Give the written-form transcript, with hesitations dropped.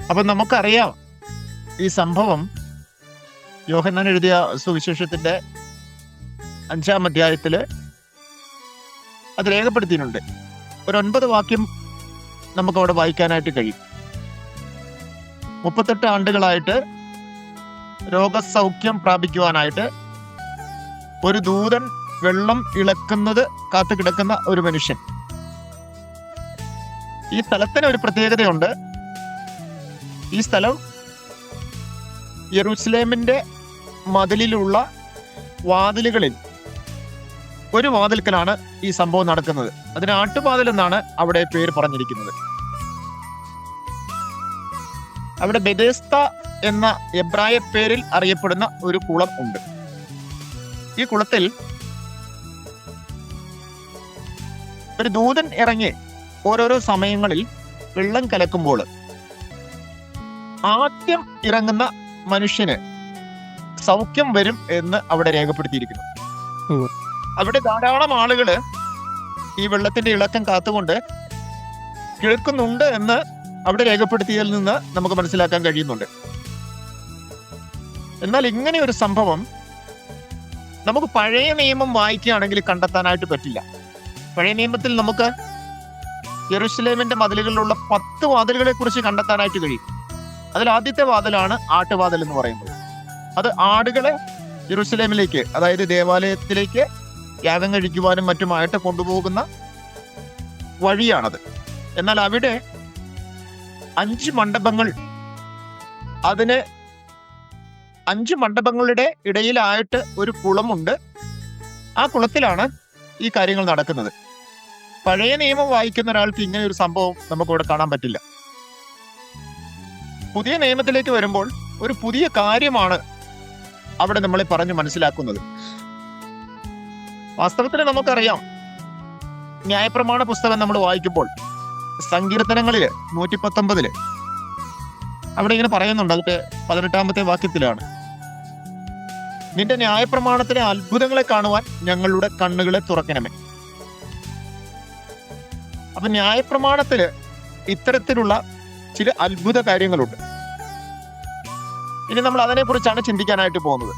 അപ്പൊ നമുക്കറിയാം ഈ സംഭവം യോഹന്നാൻ എഴുതിയ സുവിശേഷത്തിന്റെ 5-ാം അധ്യായത്തില് അത് രേഖപ്പെടുത്തിയിട്ടുണ്ട്. ഒരു 9 വാക്യം നമുക്ക് അവിടെ വായിക്കാനായിട്ട് കഴിയും. 38 ആണ്ടുകളായിട്ട് രോഗസൗഖ്യം പ്രാപിക്കുവാനായിട്ട് ഒരു ദൂതൻ വെള്ളം ഇളക്കുന്നത് കാത്തു കിടക്കുന്ന ഒരു മനുഷ്യൻ. ഈ സ്ഥലത്തിന് ഒരു പ്രത്യേകതയുണ്ട്. ഈ സ്ഥലം യെരൂശലേമിന്റെ മതിലിലുള്ള വാതിലുകളിൽ ഒരു വാതിൽക്കലാണ് ഈ സംഭവം നടക്കുന്നത്. അതിന് ആട്ടുവാതിൽ എന്നാണ് അവിടെ പേര് പറഞ്ഞിരിക്കുന്നത്. അവിടെ ബെഥെസ്ത എന്ന എബ്രായ പേരിൽ അറിയപ്പെടുന്ന ഒരു കുളം ഉണ്ട്. ഈ കുളത്തിൽ ഒരു ദൂതൻ ഇറങ്ങി ഓരോരോ സമയങ്ങളിൽ വെള്ളം കലക്കുമ്പോൾ ആദ്യം ഇറങ്ങുന്ന മനുഷ്യന് സൗഖ്യം വരും എന്ന് അവിടെ രേഖപ്പെടുത്തിയിരിക്കുന്നു. അവിടെ ധാരാളം ആളുകള് ഈ വെള്ളത്തിന്റെ ഇളക്കം കാത്തുകൊണ്ട് കേൾക്കുന്നുണ്ട് എന്ന് അവിടെ രേഖപ്പെടുത്തിയതിൽ നിന്ന് നമുക്ക് മനസ്സിലാക്കാൻ കഴിയുന്നുണ്ട്. എന്നാൽ ഇങ്ങനെ ഒരു സംഭവം നമുക്ക് പഴയ നിയമം വായിക്കുകയാണെങ്കിൽ കണ്ടെത്താനായിട്ട് പറ്റില്ല. പഴയ നിയമത്തിൽ നമുക്ക് യെരൂശലേമിന്റെ മതിലുകളിലുള്ള 10 വാതിലുകളെ കുറിച്ച് കണ്ടെത്താനായിട്ട് കഴിയും. അതിൽ ആദ്യത്തെ വാതിലാണ് ആട്ടുവാതിൽ എന്ന് പറയുന്നത്. അത് ആടുകളെ യെരൂശലേമിലേക്ക്, അതായത് ദേവാലയത്തിലേക്ക് യാഗം കഴിക്കുവാനും മറ്റുമായിട്ട് കൊണ്ടുപോകുന്ന വഴിയാണത്. എന്നാൽ അവിടെ 5 മണ്ഡപങ്ങൾ, അതിന് 5 മണ്ഡപങ്ങളുടെ ഇടയിലായിട്ട് ഒരു കുളമുണ്ട്. ആ കുളത്തിലാണ് ഈ കാര്യങ്ങൾ നടക്കുന്നത്. പഴയ നിയമം വായിക്കുന്ന ഒരാൾക്ക് ഇങ്ങനെ ഒരു സംഭവം നമുക്കിവിടെ കാണാൻ പറ്റില്ല. പുതിയ നിയമത്തിലേക്ക് വരുമ്പോൾ ഒരു പുതിയ കാര്യമാണ് അവിടെ നമ്മളെ പറഞ്ഞു മനസ്സിലാക്കുന്നത്. വാസ്തവത്തിൽ നമുക്കറിയാം, ന്യായപ്രമാണ പുസ്തകം നമ്മൾ വായിക്കുമ്പോൾ സങ്കീർത്തനങ്ങളില് 119 അവിടെ ഇങ്ങനെ പറയുന്നുണ്ട്. അതിന്റെ 18-ാമത്തെ വാക്യത്തിലാണ്, നിന്റെ ന്യായപ്രമാണത്തിലെ അത്ഭുതങ്ങളെ കാണുവാൻ ഞങ്ങളുടെ കണ്ണുകളെ തുറക്കണമേ. അപ്പൊ ന്യായപ്രമാണത്തില് ഇത്തരത്തിലുള്ള ചില അത്ഭുത കാര്യങ്ങളുണ്ട്. ഇനി നമ്മൾ അതിനെ കുറിച്ചാണ് ചിന്തിക്കാനായിട്ട് പോകുന്നത്.